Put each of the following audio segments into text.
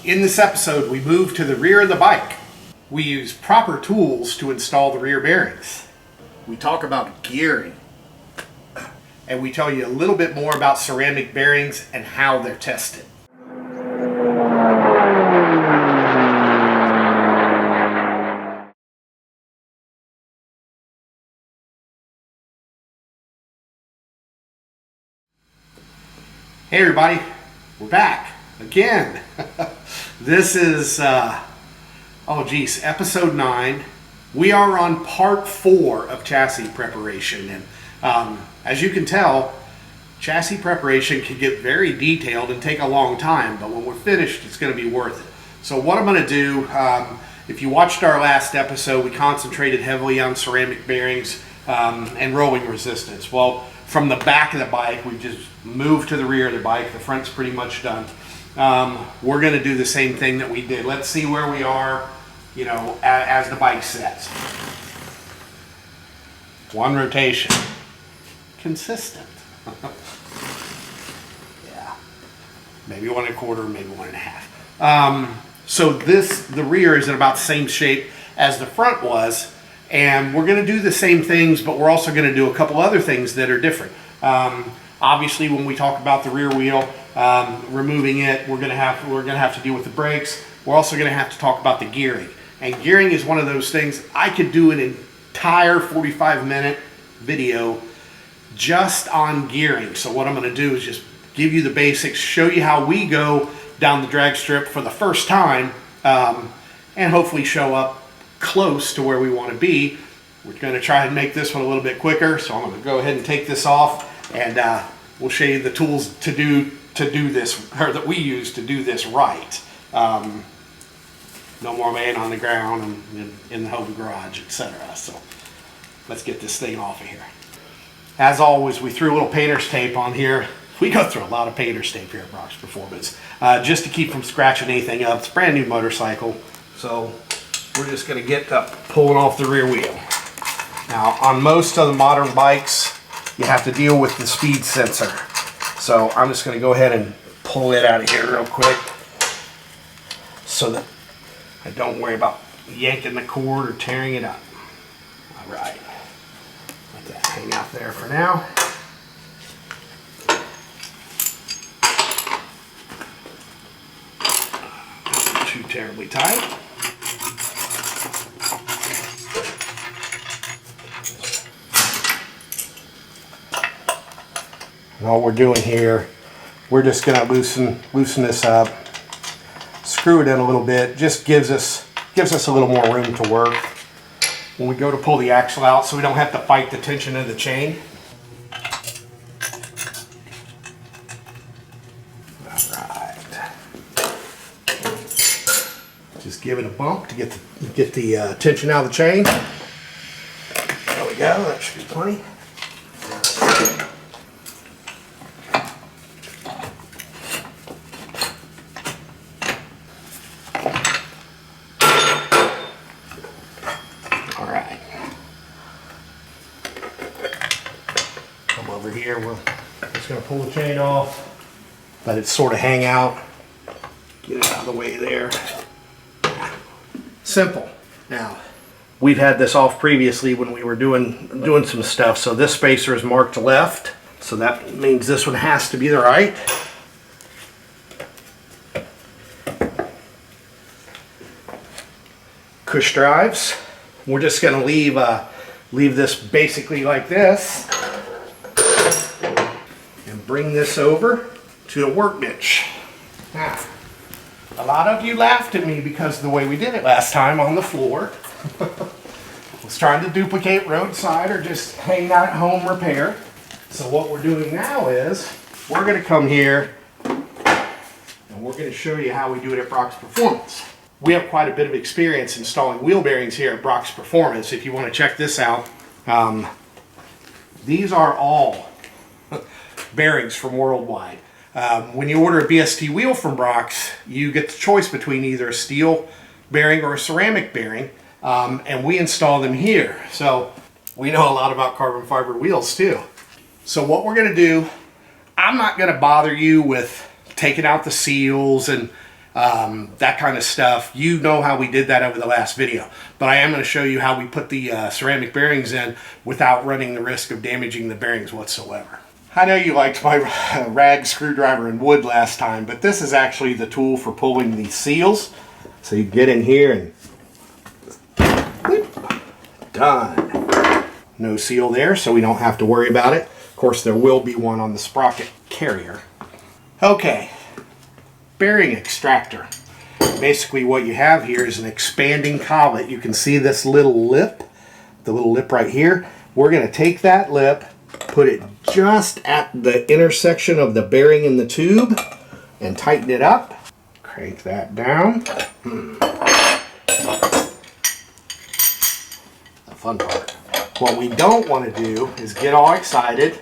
In this episode, we move to the rear of the bike. We use proper tools to install the rear bearings. We talk about gearing. And we tell you a little bit more about ceramic bearings and how they're tested. Hey everybody, we're back again. This is, episode 9. We are on part 4 of chassis preparation. And as you can tell, chassis preparation can get very detailed and take a long time, but when we're finished, it's going to be worth it. So what I'm going to do, if you watched our last episode, we concentrated heavily on ceramic bearings and rolling resistance. Well, from the back of the bike, we just moved to the rear of the bike. The front's pretty much done. We're going to do the same thing that we did. Let's see where we are, you know, as the bike sets. One rotation. Consistent. Yeah. Maybe 1 1/4, maybe 1 1/2. So the rear is in about the same shape as the front was. And we're going to do the same things, but we're also going to do a couple other things that are different. Obviously, when we talk about the rear wheel, removing it, we're going to have to deal with the brakes. We're also going to have to talk about the gearing. And gearing is one of those things. I could do an entire 45-minute video just on gearing. So what I'm going to do is just give you the basics, show you how we go down the drag strip for the first time, and hopefully show up close to where we want to be. We're going to try and make this one a little bit quicker, so I'm going to go ahead and take this off, and we'll show you the tools to do this, or that we use to do this right. No more laying on the ground and in the home garage, etc. So let's get this thing off of here. As always, we threw a little painter's tape on here. We go through a lot of painter's tape here at Brock's Performance, just to keep from scratching anything up. It's a brand new motorcycle, so we're just going to get up pulling off the rear wheel. Now, on most of the modern bikes, you have to deal with the speed sensor. So I'm just going to go ahead and pull it out of here real quick so that I don't worry about yanking the cord or tearing it up. All right. Let that hang out there for now. Not too terribly tight. And all we're doing here, we're just going to loosen this up, screw it in a little bit. Just gives us a little more room to work when we go to pull the axle out, so we don't have to fight the tension of the chain. All right. Just give it a bump to get the tension out of the chain. There we go. That should be plenty. Over here, we're just going to pull the chain off, let it sort of hang out, get it out of the way there. Simple. Now, we've had this off previously when we were doing some stuff, so this spacer is marked left, so that means this one has to be the right. Cush drives. We're just going to leave this basically like this. Bring this over to the workbench. Now, a lot of you laughed at me because of the way we did it last time on the floor. Was trying to duplicate roadside or just hang out at home repair. So what we're doing now is we're going to come here and we're going to show you how we do it at Brock's Performance. We have quite a bit of experience installing wheel bearings here at Brock's Performance. If you want to check this out, these are all bearings from Worldwide. When you order a BST wheel from Brock's, you get the choice between either a steel bearing or a ceramic bearing, and we install them here. So we know a lot about carbon fiber wheels too. So what we're going to do, I'm not going to bother you with taking out the seals and that kind of stuff. You know how we did that over the last video, but I am going to show you how we put the ceramic bearings in without running the risk of damaging the bearings whatsoever. I know you liked my rag screwdriver and wood last time, but this is actually the tool for pulling these seals. So you get in here and done. No seal there, so we don't have to worry about it. Of course, there will be one on the sprocket carrier. Okay, bearing extractor. Basically what you have here is an expanding collet. You can see this little lip, the little lip right here. We're going to take that lip, put it just at the intersection of the bearing and the tube, and tighten it up. Crank that down. The fun part. What we don't want to do is get all excited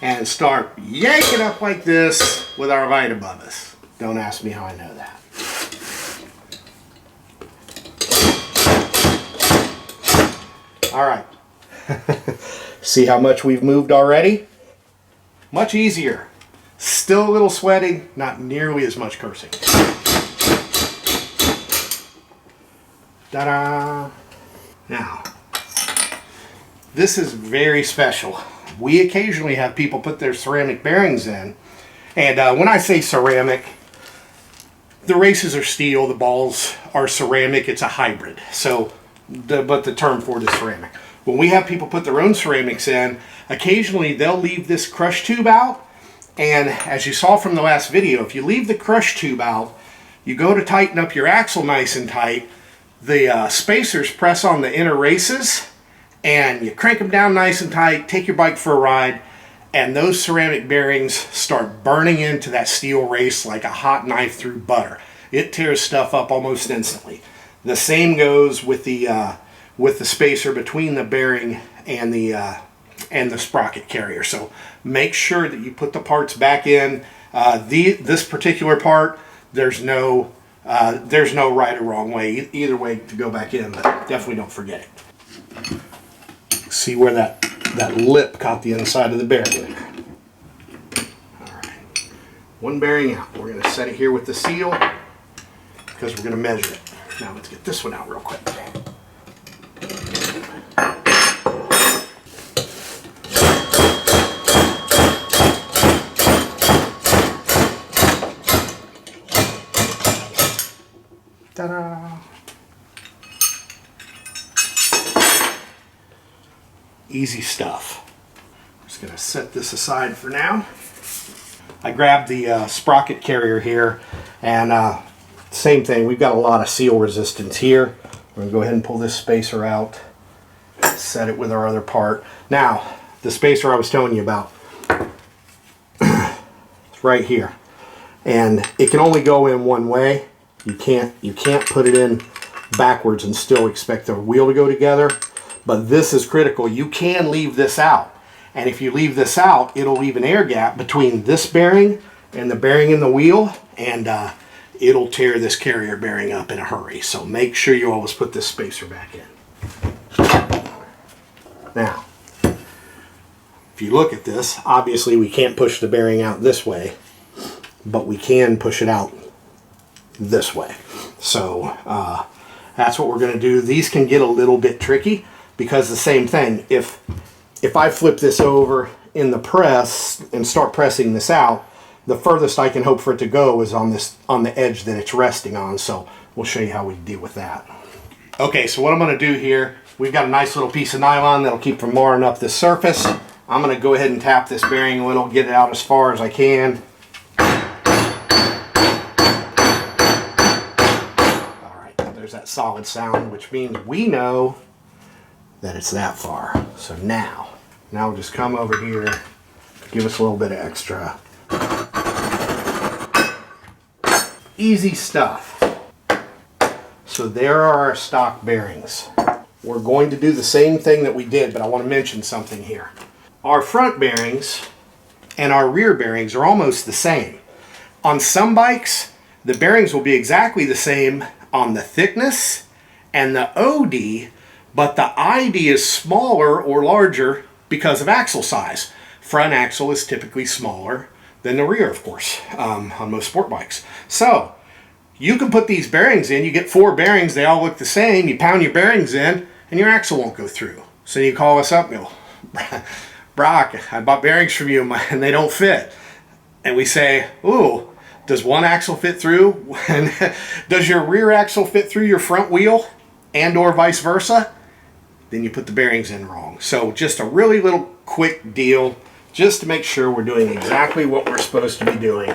and start yanking up like this with our light above us. Don't ask me how I know that. All right. See how much we've moved already? Much easier. Still a little sweating, not nearly as much cursing. Ta-da! Now, this is very special. We occasionally have people put their ceramic bearings in, and when I say ceramic, the races are steel, the balls are ceramic. It's a hybrid. So, but the term for it is ceramic. When we have people put their own ceramics in, occasionally they'll leave this crush tube out. And as you saw from the last video, if you leave the crush tube out, you go to tighten up your axle nice and tight, the spacers press on the inner races, and you crank them down nice and tight, take your bike for a ride, and those ceramic bearings start burning into that steel race like a hot knife through butter. It tears stuff up almost instantly. The same goes with the spacer between the bearing and the sprocket carrier. So make sure that you put the parts back in. This particular part, there's no right or wrong way. Either way to go back in, but definitely don't forget it. See where that lip caught the inside of the bearing. All right, one bearing out. We're going to set it here with the seal because we're going to measure it. Now let's get this one out real quick. Ta-da! Easy stuff. Just going to set this aside for now. I grabbed the sprocket carrier here, and same thing. We've got a lot of seal resistance here. We're going to go ahead and pull this spacer out, set it with our other part. Now, the spacer I was telling you about, it's right here, and it can only go in one way. You can't put it in backwards and still expect the wheel to go together. But this is critical. You can leave this out. And if you leave this out, it'll leave an air gap between this bearing and the bearing in the wheel, and it'll tear this carrier bearing up in a hurry. So make sure you always put this spacer back in. Now, if you look at this, obviously we can't push the bearing out this way, but we can push it out this way. So that's what we're going to do. These can get a little bit tricky because the same thing, if I flip this over in the press and start pressing this out, the furthest I can hope for it to go is on the edge that it's resting on. So we'll show you how we deal with that. Okay, so what I'm going to do here, we've got a nice little piece of nylon that'll keep from marring up this surface. I'm going to go ahead and tap this bearing a little, get it out as far as I can. There's that solid sound, which means we know that it's that far. So now we'll just come over here, give us a little bit of extra. Easy stuff. So there are our stock bearings. We're going to do the same thing that we did, but I want to mention something here. Our front bearings and our rear bearings are almost the same. On some bikes, the bearings will be exactly the same on the thickness and the OD, but the ID is smaller or larger because of axle size. Front axle is typically smaller than the rear, of course, on most sport bikes. So You can put these bearings in. You get 4 bearings. They all look the same. You pound your bearings in, and your axle won't go through. So you call us up and go, Brock, I bought bearings from you, and they don't fit. And we say, ooh, does one axle fit through? Does your rear axle fit through your front wheel, and or vice versa? Then you put the bearings in wrong. So just a really little quick deal, just to make sure we're doing exactly what we're supposed to be doing.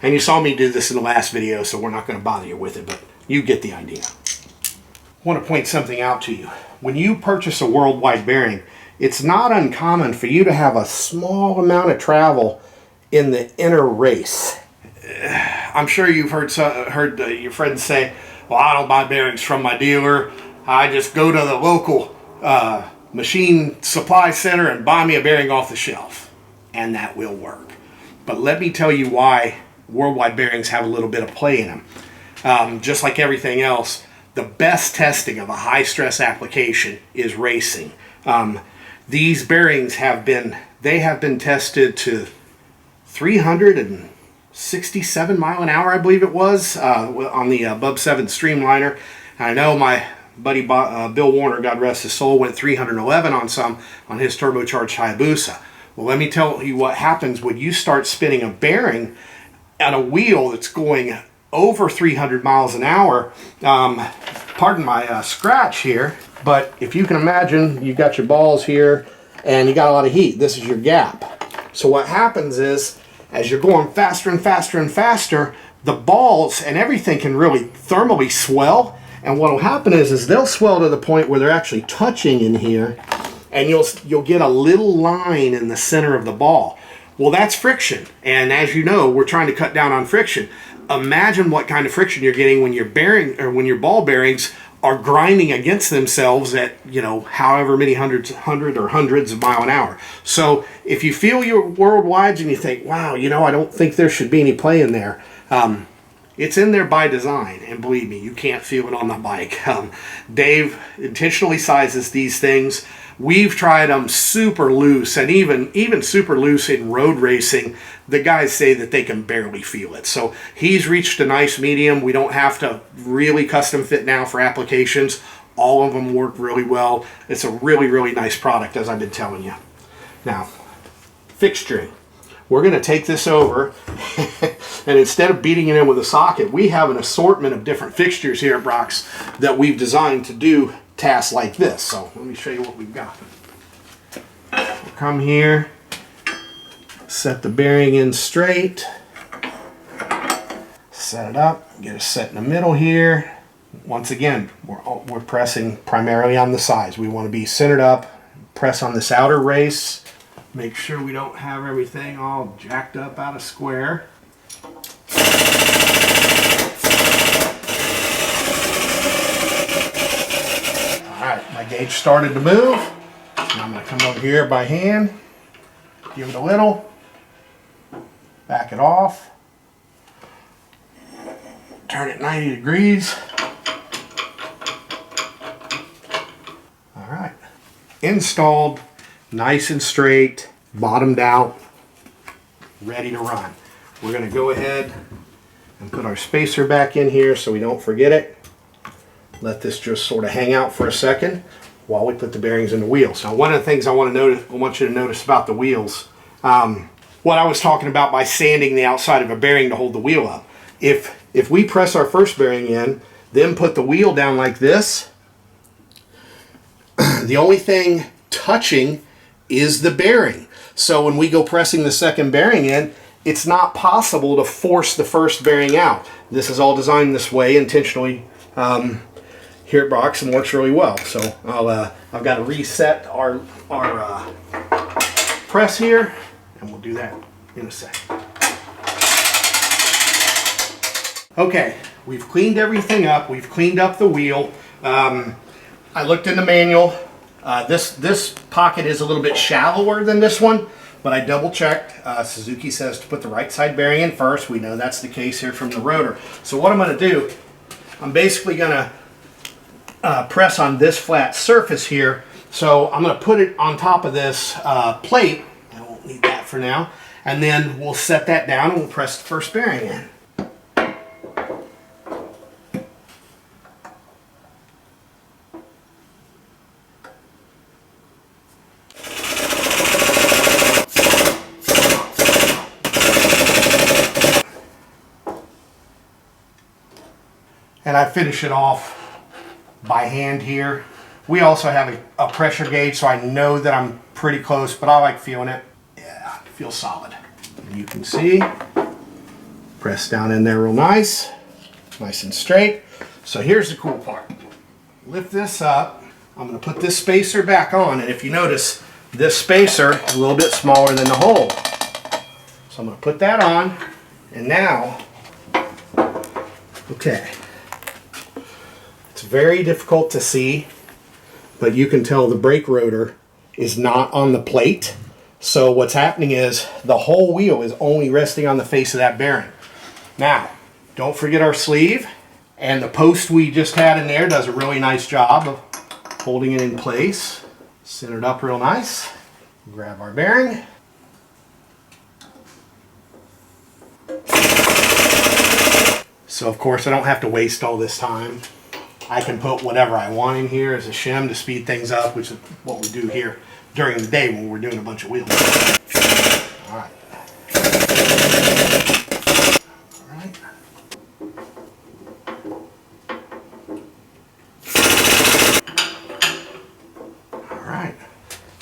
And you saw me do this in the last video, so we're not going to bother you with it, but you get the idea. I want to point something out to you. When you purchase a worldwide bearing, it's not uncommon for you to have a small amount of travel in the inner race. I'm sure you've heard your friends say, well, I don't buy bearings from my dealer. I just go to the local machine supply center and buy me a bearing off the shelf. And that will work. But let me tell you why worldwide bearings have a little bit of play in them. Just like everything else, the best testing of a high stress application is racing. These bearings have been tested to 367 mile an hour, I believe it was, on the Bub 7 Streamliner. And I know my buddy Bill Warner, God rest his soul, went 311 on his turbocharged Hayabusa. Well, let me tell you what happens when you start spinning a bearing on a wheel that's going over 300 miles an hour. Pardon my scratch here, but if you can imagine, you've got your balls here and you got a lot of heat. This is your gap. So what happens is, as you're going faster and faster and faster, the balls and everything can really thermally swell. And what will happen is they'll swell to the point where they're actually touching in here, and you'll get a little line in the center of the ball. Well, that's friction, and as you know, we're trying to cut down on friction. Imagine what kind of friction you're getting when your bearing or when your ball bearings are grinding against themselves at, however many hundreds of mile an hour. So if you feel your worldwides and you think, wow, I don't think there should be any play in there, it's in there by design, and believe me, you can't feel it on the bike. Dave intentionally sizes these things. We've tried them super loose, and even super loose in road racing, the guys say that they can barely feel it. So he's reached a nice medium. We don't have to really custom fit now for applications. All of them work really well. It's a really, really nice product, as I've been telling you. Now, fixturing. We're going to take this over, and instead of beating it in with a socket, we have an assortment of different fixtures here at Brock's that we've designed to do tasks like this. So let me show you what we've got. We'll come here, set the bearing in straight, set it up, get it set in the middle here. Once again, we're pressing primarily on the sides. We want to be centered up, press on this outer race. Make sure we don't have everything all jacked up out of square. Alright, my gauge started to move. Now I'm going to come over here by hand, give it a little, back it off, turn it 90 degrees. Alright, installed. Nice and straight, bottomed out, ready to run. We're going to go ahead and put our spacer back in here so we don't forget it. Let this just sort of hang out for a second while we put the bearings in the wheels. Now, one of the things I want you to notice about the wheels, what I was talking about by sanding the outside of a bearing to hold the wheel up. If we press our first bearing in, then put the wheel down like this, the only thing touching is the bearing. So when we go pressing the second bearing in, it's not possible to force the first bearing out. This is all designed this way intentionally here at Brock's, and works really well. So I've got to reset our press here, and we'll do that in a second. Okay, we've cleaned everything up. We've cleaned up the wheel. I looked in the manual. This pocket is a little bit shallower than this one, but I double checked. Suzuki says to put the right side bearing in first. We know that's the case here from the rotor. So what I'm going to do, I'm basically going to press on this flat surface here. So I'm going to put it on top of this plate. I won't need that for now. And then we'll set that down and we'll press the first bearing in. and I finish it off by hand here. We also have a pressure gauge, so I know that I'm pretty close, but I like feeling it. Yeah, it feels solid. And you can see, press down in there real nice and straight. So here's the cool part. Lift this up. I'm going to put this spacer back on, and if you notice, this spacer is a little bit smaller than the hole. So I'm going to put that on, and now, okay. It's very difficult to see, but you can tell the brake rotor is not on the plate. So what's happening is the whole wheel is only resting on the face of that bearing. Now, don't forget our sleeve, and the post we just had in there does a really nice job of holding it in place. Centered up real nice. Grab our bearing. So of course I don't have to waste all this time. I can put whatever I want in here as a shim to speed things up, which is what we do here during the day when we're doing a bunch of wheels. All right. All right. All right.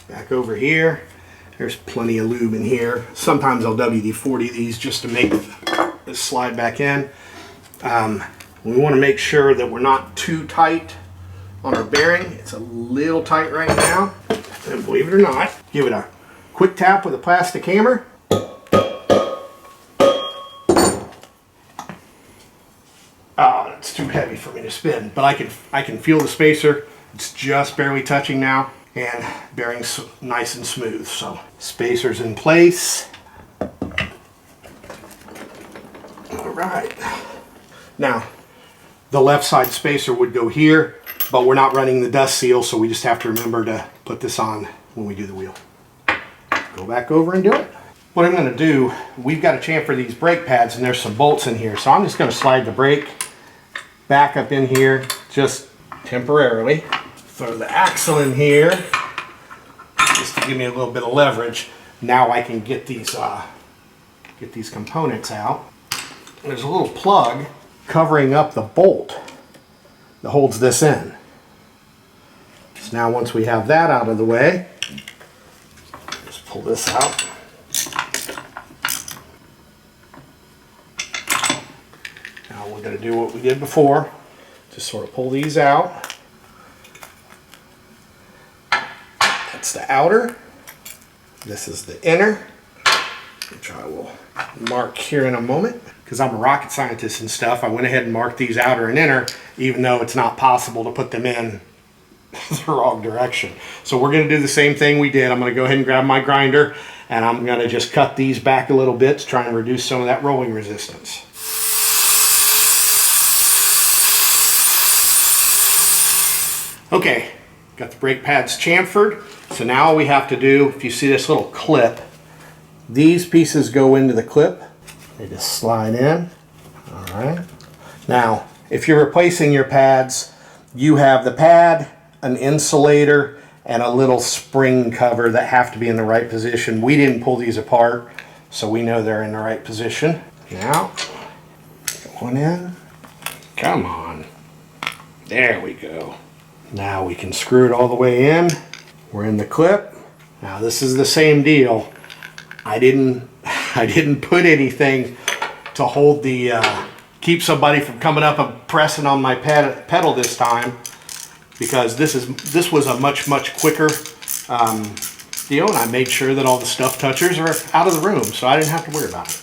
Back over here. There's plenty of lube in here. Sometimes I'll WD-40 these just to make this slide back in. We want to make sure that we're not too tight on our bearing. It's a little tight right now. And believe it or not, give it a quick tap with a plastic hammer. Oh, it's too heavy for me to spin, but I can feel the spacer. It's just barely touching now, and bearing's nice and smooth. So spacer's in place. All right. Now, the left side spacer would go here, but we're not running the dust seal, so we just have to remember to put this on when we do the wheel. Go back over and do it. What I'm going to do, we've got to chamfer these brake pads, and there's some bolts in here, so I'm just going to slide the brake back up in here just temporarily. Throw the axle in here just to give me a little bit of leverage. Now I can get these components out. There's a little plug covering up the bolt that holds this in. So now once we have that out of the way, just pull this out. Now we're going to do what we did before. Just sort of pull these out. That's the outer. This is the inner, which I will mark here in a moment. Because I'm a rocket scientist and stuff, I went ahead and marked these outer and inner, even though it's not possible to put them in the wrong direction. So we're going to do the same thing we did. I'm going to go ahead and grab my grinder, and I'm going to just cut these back a little bit to try and reduce some of that rolling resistance. Okay, got the brake pads chamfered. So now all we have to do, if you see this little clip, these pieces go into the clip. They just slide in. All right. Now, if you're replacing your pads, you have the pad, an insulator, and a little spring cover that have to be in the right position. We didn't pull these apart, so we know they're in the right position. Now, one in. Come on. There we go. Now we can screw it all the way in. We're in the clip. Now this is the same deal. I didn't put anything to hold the keep somebody from coming up and pressing on my pedal this time, because this was a much quicker deal, and I made sure that all the stuff touchers are out of the room, so I didn't have to worry about it.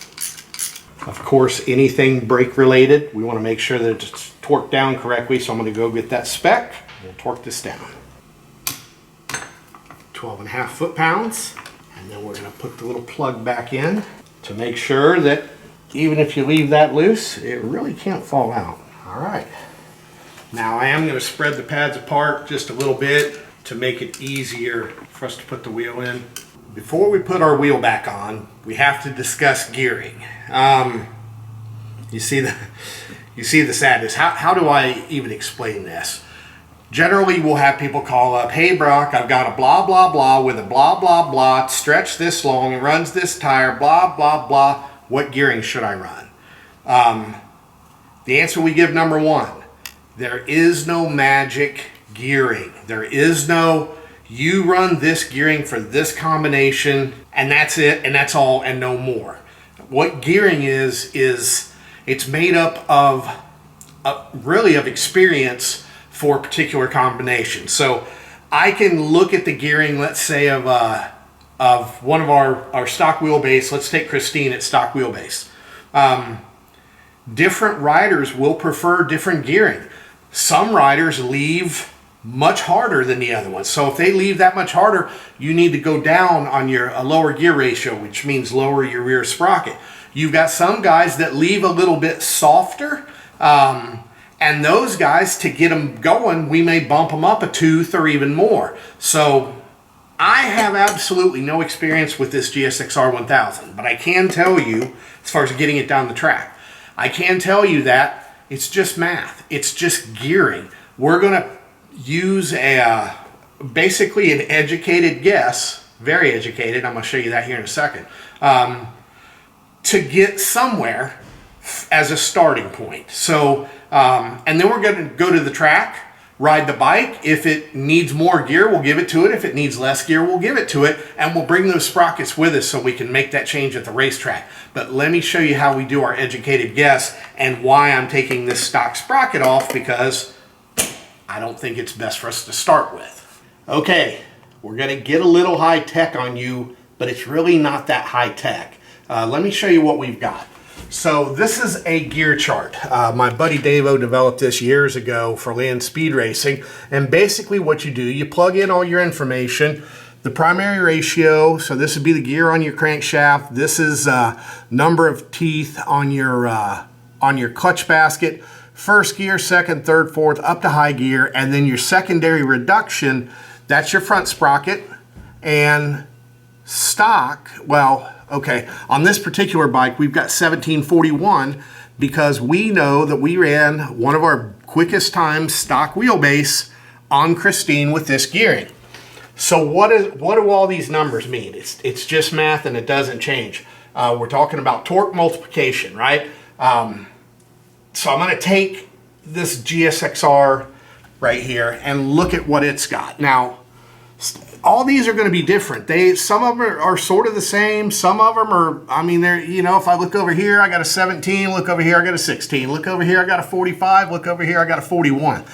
Of course, anything brake related, we want to make sure that it's torqued down correctly, so I'm going to go get that spec. We'll torque this down. 12.5 foot-pounds. And then we're going to put the little plug back in to make sure that even if you leave that loose, it really can't fall out. All right. Now I am going to spread the pads apart just a little bit to make it easier for us to put the wheel in. Before we put our wheel back on, we have to discuss gearing. You see the sadness. How do I even explain this? Generally, we'll have people call up, hey Brock, I've got a blah blah blah with a blah blah blah, it's stretched this long, it runs this tire, blah blah blah, what gearing should I run? The answer we give, number one, There is no magic gearing. There is no, you run this gearing for this combination and that's it and that's all and no more. What gearing is it's made up of really of experience for particular combinations. So I can look at the gearing, let's say of one of our stock wheelbase. Let's take Christine at stock wheelbase. Different riders will prefer different gearing. Some riders leave much harder than the other ones. So if they leave that much harder, you need to go down on a lower gear ratio, which means lower your rear sprocket. You've got some guys that leave a little bit softer, and those guys, to get them going, we may bump them up a tooth or even more. So I have absolutely no experience with this GSX-R1000, but I can tell you, as far as getting it down the track, I can tell you that it's just math. It's just gearing. We're going to use basically an educated guess, very educated, I'm going to show you that here in a second, to get somewhere as a starting point. So, and then we're going to go to the track, ride the bike. If it needs more gear, we'll give it to it. If it needs less gear, we'll give it to it. And we'll bring those sprockets with us so we can make that change at the racetrack. But let me show you how we do our educated guess and why I'm taking this stock sprocket off, because I don't think it's best for us to start with. Okay, we're going to get a little high tech on you, but it's really not that high tech. Let me show you what we've got. So this is a gear chart. My buddy Davo developed this years ago for land speed racing. And basically what you do, you plug in all your information, the primary ratio, so this would be the gear on your crankshaft. This is number of teeth on your clutch basket. First gear, second, third, fourth, up to high gear. And then your secondary reduction, that's your front sprocket. And stock, well, okay, on this particular bike, we've got 1741 because we know that we ran one of our quickest times stock wheelbase on Christine with this gearing. So what do all these numbers mean? It's just math and it doesn't change. We're talking about torque multiplication, right? So I'm going to take this GSX-R right here and look at what it's got. Now, all these are going to be different. Some of them are sort of the same. Some of them are, I mean, they're, you know, if I look over here, I got a 17. Look over here, I got a 16. Look over here, I got a 45. Look over here, I got a 41.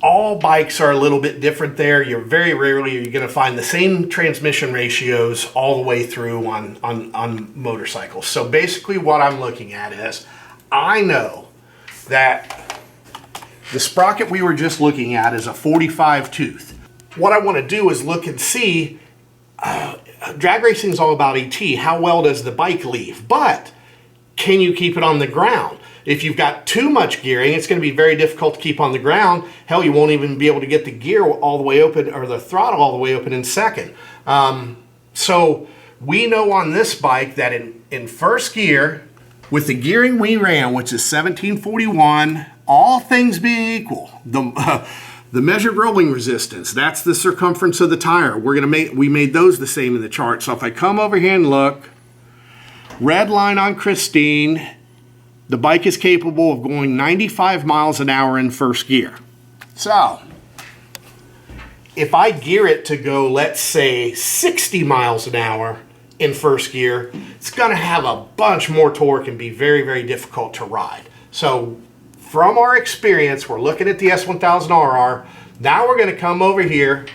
All bikes are a little bit different there. You're very rarely you're going to find the same transmission ratios all the way through on motorcycles. So basically what I'm looking at is, I know that the sprocket we were just looking at is a 45 tooth. What I want to do is look and see, drag racing is all about AT. How well does the bike leave? But can you keep it on the ground? If you've got too much gearing, it's going to be very difficult to keep on the ground. Hell, you won't even be able to get the gear all the way open or the throttle all the way open in second. So we know on this bike that in first gear, with the gearing we ran, which is 1741, all things being equal, the measured rolling resistance, that's the circumference of the tire. We made those the same in the chart. So if I come over here and look, red line on Christine, the bike is capable of going 95 miles an hour in first gear. So if I gear it to go, let's say 60 miles an hour in first gear, it's going to have a bunch more torque and be very, very difficult to ride. So from our experience, we're looking at the S1000RR. Now we're going to come over here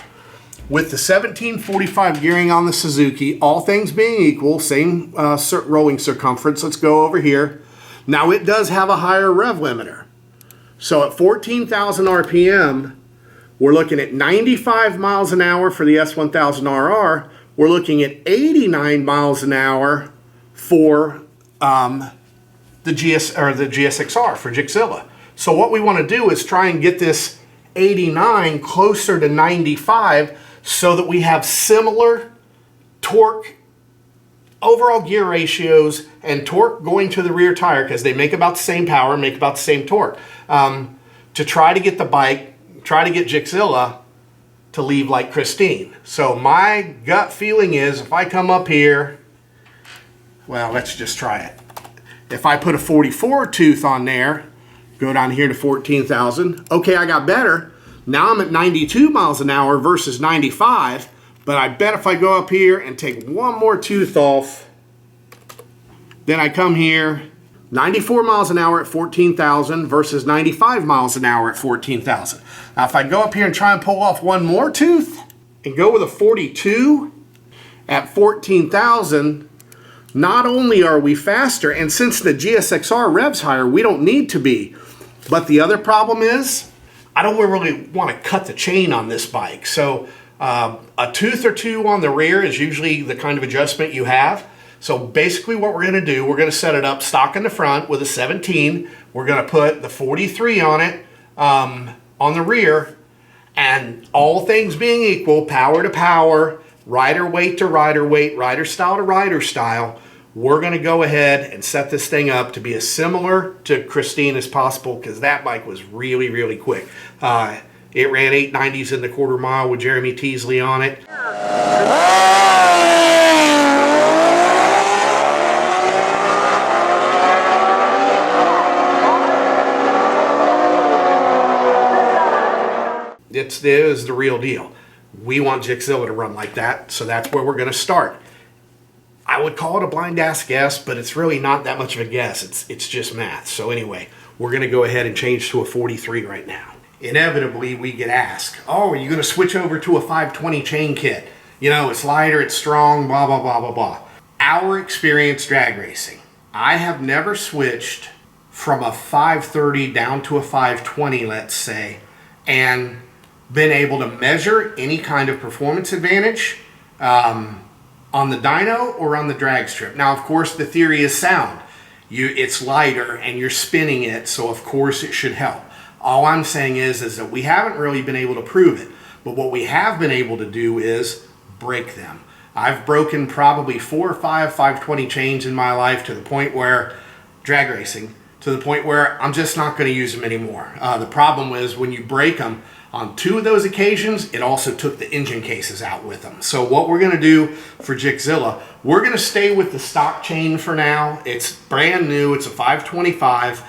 with the 1745 gearing on the Suzuki, all things being equal, same rolling circumference. Let's go over here. Now it does have a higher rev limiter. So at 14,000 RPM, we're looking at 95 miles an hour for the S1000RR. We're looking at 89 miles an hour for the GSX-R for Gixzilla. So what we want to do is try and get this 89 closer to 95 so that we have similar torque, overall gear ratios, and torque going to the rear tire, because they make about the same power, make about the same torque, to try to get the bike, try to get Gixzilla to leave like Christine. So my gut feeling is, if I come up here, well, let's just try it. If I put a 44 tooth on there, Go down here to 14,000. Okay, I got better. Now I'm at 92 miles an hour versus 95, but I bet if I go up here and take one more tooth off, then I come here, 94 miles an hour at 14,000 versus 95 miles an hour at 14,000. Now if I go up here and try and pull off one more tooth and go with a 42 at 14,000, not only are we faster, and since the GSX-R revs higher, we don't need to be. But the other problem is, I don't really want to cut the chain on this bike. So a tooth or two on the rear is usually the kind of adjustment you have. So basically what we're going to do, we're going to set it up stock in the front with a 17. We're going to put the 43 on it on the rear. And all things being equal, power to power, rider weight to rider weight, rider style to rider style, we're going to go ahead and set this thing up to be as similar to Christine as possible, because that bike was really, really quick. It ran 890s in the quarter mile with Jeremy Teasley on it. It is the real deal. We want Gixzilla to run like that, so that's where we're going to start. I would call it a blind ass guess, but it's really not that much of a guess. It's just math. So anyway, we're going to go ahead and change to a 43 right now. Inevitably, we get asked, oh, are you going to switch over to a 520 chain kit? You know, it's lighter, it's strong, blah, blah, blah, blah, blah. Our experience drag racing, I have never switched from a 530 down to a 520, let's say, and been able to measure any kind of performance advantage on the dyno or on the drag strip. Now, of course, the theory is sound. It's lighter and you're spinning it, so of course it should help. All I'm saying is that we haven't really been able to prove it, but what we have been able to do is break them. I've broken probably 4 or 5 520 chains in my life to the point where, drag racing, to the point where I'm just not going to use them anymore. The problem was when you break them, on 2 of those occasions, it also took the engine cases out with them. So what we're going to do for Gixzilla, we're going to stay with the stock chain for now. It's brand new. It's a 525.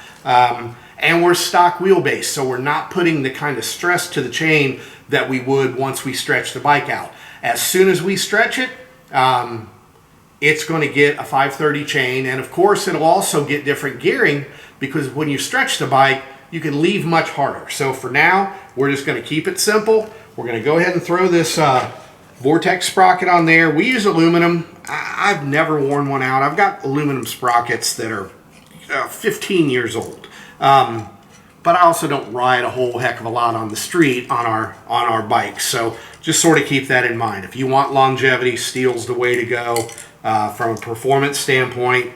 And we're stock wheelbase, so we're not putting the kind of stress to the chain that we would once we stretch the bike out. As soon as we stretch it, it's going to get a 530 chain. And of course, it'll also get different gearing, because when you stretch the bike, you can leave much harder. So for now, we're just going to keep it simple. We're going to go ahead and throw this Vortex sprocket on there. We use aluminum. I've never worn one out. I've got aluminum sprockets that are 15 years old. But I also don't ride a whole heck of a lot on the street on our bikes. So just sort of keep that in mind. If you want longevity, steel's the way to go. From a performance standpoint,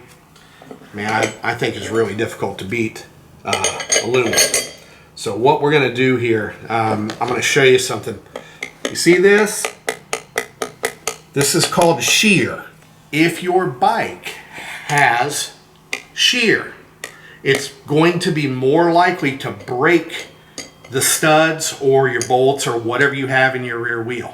man, I think it's really difficult to beat aluminum. So what we're going to do here, I'm going to show you something. You see this? This is called shear. If your bike has shear, it's going to be more likely to break the studs or your bolts or whatever you have in your rear wheel.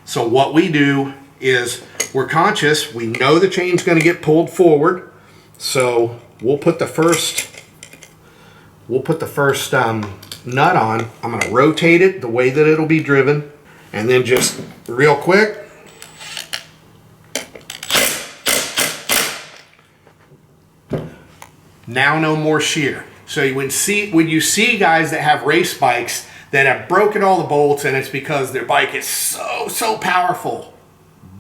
So what we do is we're conscious. We know the chain's going to get pulled forward. So we'll put the first nut on. I'm going to rotate it the way that it'll be driven, and then just real quick, now no more shear. So when you see guys that have race bikes that have broken all the bolts, and it's because their bike is so powerful,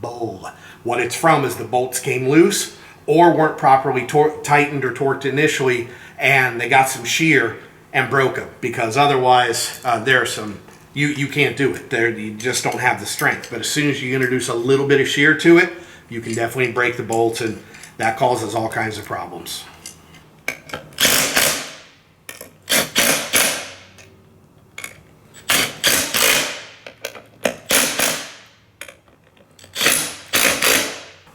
bull. What it's from is the bolts came loose or weren't properly tightened or torqued initially, and they got some shear and broke them, because otherwise there's some, you can't do it. You just don't have the strength. But as soon as you introduce a little bit of shear to it, you can definitely break the bolts, and that causes all kinds of problems.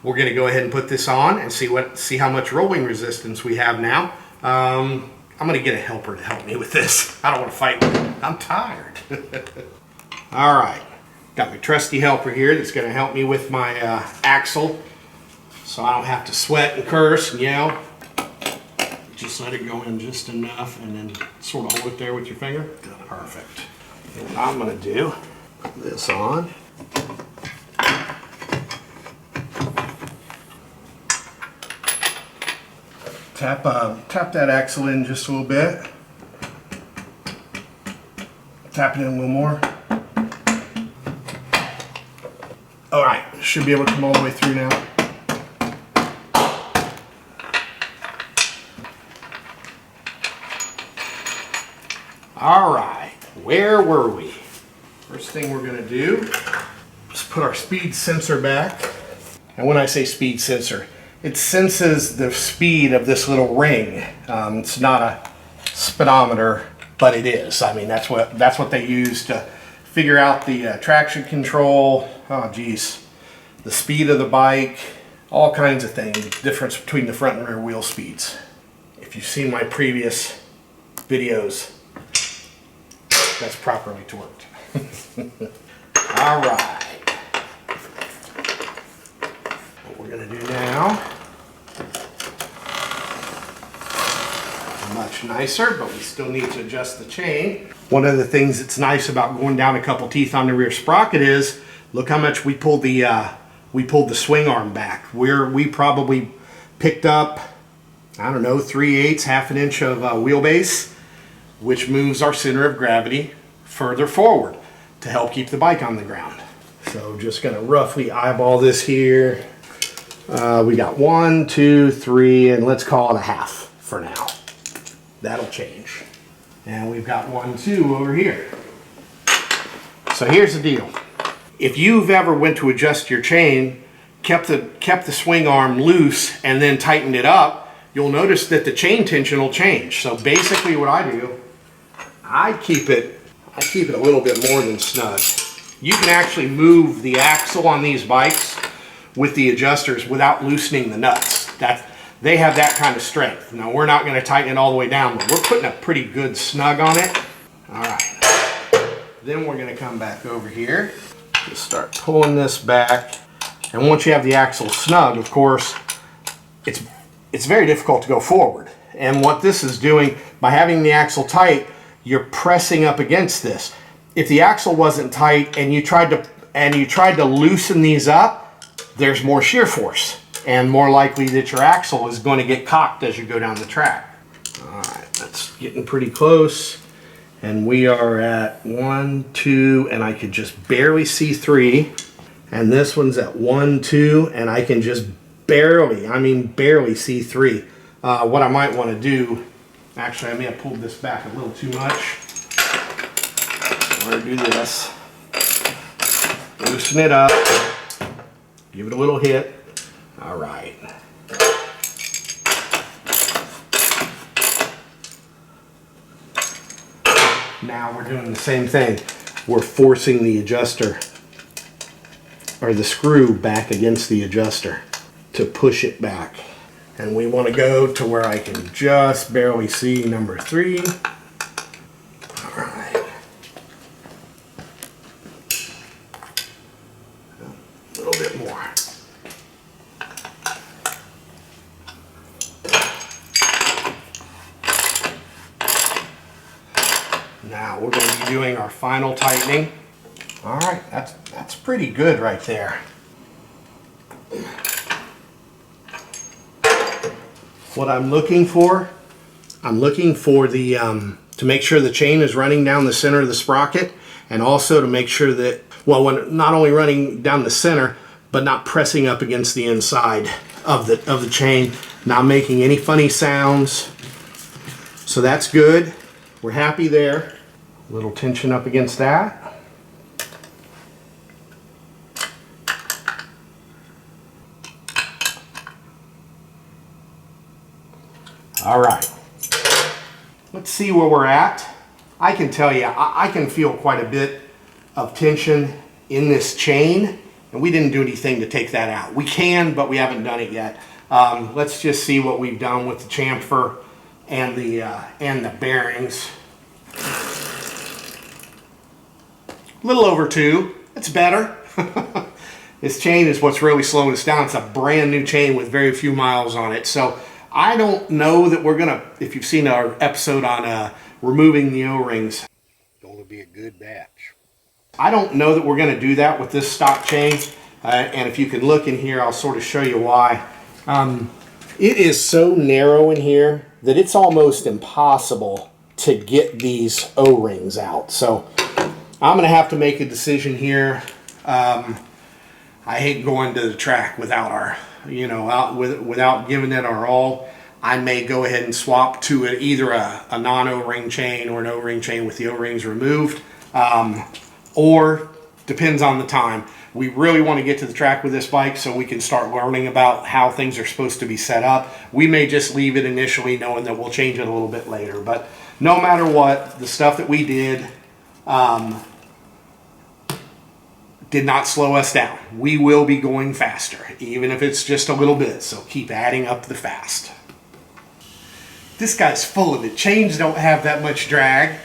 We're going to go ahead and put this on and see how much rolling resistance we have now. I'm going to get a helper to help me with this. I don't want to fight with it. I'm tired. All right. Got my trusty helper here that's going to help me with my axle, so I don't have to sweat and curse and yell. Just let it go in just enough and then sort of hold it there with your finger. Perfect. And what I'm going to do, put this on. Tap that axle in just a little bit. Tap it in a little more. All right, should be able to come all the way through now. All right, where were we? First thing we're going to do is put our speed sensor back. And when I say speed sensor, it senses the speed of this little ring. It's not a speedometer, but it is. I mean, that's what they use to figure out the traction control. Oh, geez, the speed of the bike, all kinds of things. Difference between the front and rear wheel speeds. If you've seen my previous videos, that's properly torqued. All right. What we're going to do now, much nicer, but we still need to adjust the chain. One of the things that's nice about going down a couple teeth on the rear sprocket is, look how much we pulled the swing arm back. We probably picked up, I don't know, 3/8, half an inch of wheelbase, which moves our center of gravity further forward to help keep the bike on the ground. So just gonna roughly eyeball this here. We got 1, 2, 3, and let's call it a half for now. That'll change. And we've got 1, 2 over here. So here's the deal. If you've ever went to adjust your chain, kept the swing arm loose and then tightened it up, you'll notice that the chain tension will change. So basically what I do, I keep it a little bit more than snug. You can actually move the axle on these bikes with the adjusters without loosening the nuts. They have that kind of strength. Now we're not going to tighten it all the way down, but we're putting a pretty good snug on it. All right. Then we're going to come back over here. Just start pulling this back. And once you have the axle snug, of course, it's very difficult to go forward. And what this is doing, by having the axle tight, you're pressing up against this. If the axle wasn't tight and you tried to loosen these up, there's more shear force and more likely that your axle is going to get cocked as you go down the track. All right, that's getting pretty close. And we are at 1, 2, and I could just barely see 3. And this one's at 1, 2, and I can just barely see 3. What I might want to do, actually I may have pulled this back a little too much. I'm going to do this. Loosen it up. Give it a little hit. All right. Now we're doing the same thing. We're forcing the adjuster, or the screw, back against the adjuster to push it back. And we want to go to where I can just barely see number 3. All right. A little bit more. Now we're going to be doing our final tightening. All right, that's pretty good right there. What I'm looking for the to make sure the chain is running down the center of the sprocket, and also to make sure that, well, when not only running down the center, but not pressing up against the inside of the chain, not making any funny sounds. So that's good. We're happy there. A little tension up against that. All right, let's see where we're at. I can tell you, I can feel quite a bit of tension in this chain, and we didn't do anything to take that out. We can, but we haven't done it yet. Let's just see what we've done with the chamfer and the bearings. A little over 2. It's better. This chain is what's really slowing us down. It's a brand new chain with very few miles on it. So I don't know that we're gonna, if you've seen our episode on removing the O-rings, Gonna be a good batch. I don't know that we're gonna do that with this stock chain. And if you can look in here, I'll sort of show you why. It is so narrow in here that it's almost impossible to get these O-rings out. So I'm gonna have to make a decision here. I hate going to the track without our, without giving it our all. I may go ahead and swap to either a non-O-ring chain or an O-ring chain with the O-rings removed, or depends on the time. We really want to get to the track with this bike so we can start learning about how things are supposed to be set up. We may just leave it initially knowing that we'll change it a little bit later. But no matter what, the stuff that we did not slow us down. We will be going faster, even if it's just a little bit. So keep adding up the fast. This guy's full of it. Chains don't have that much drag.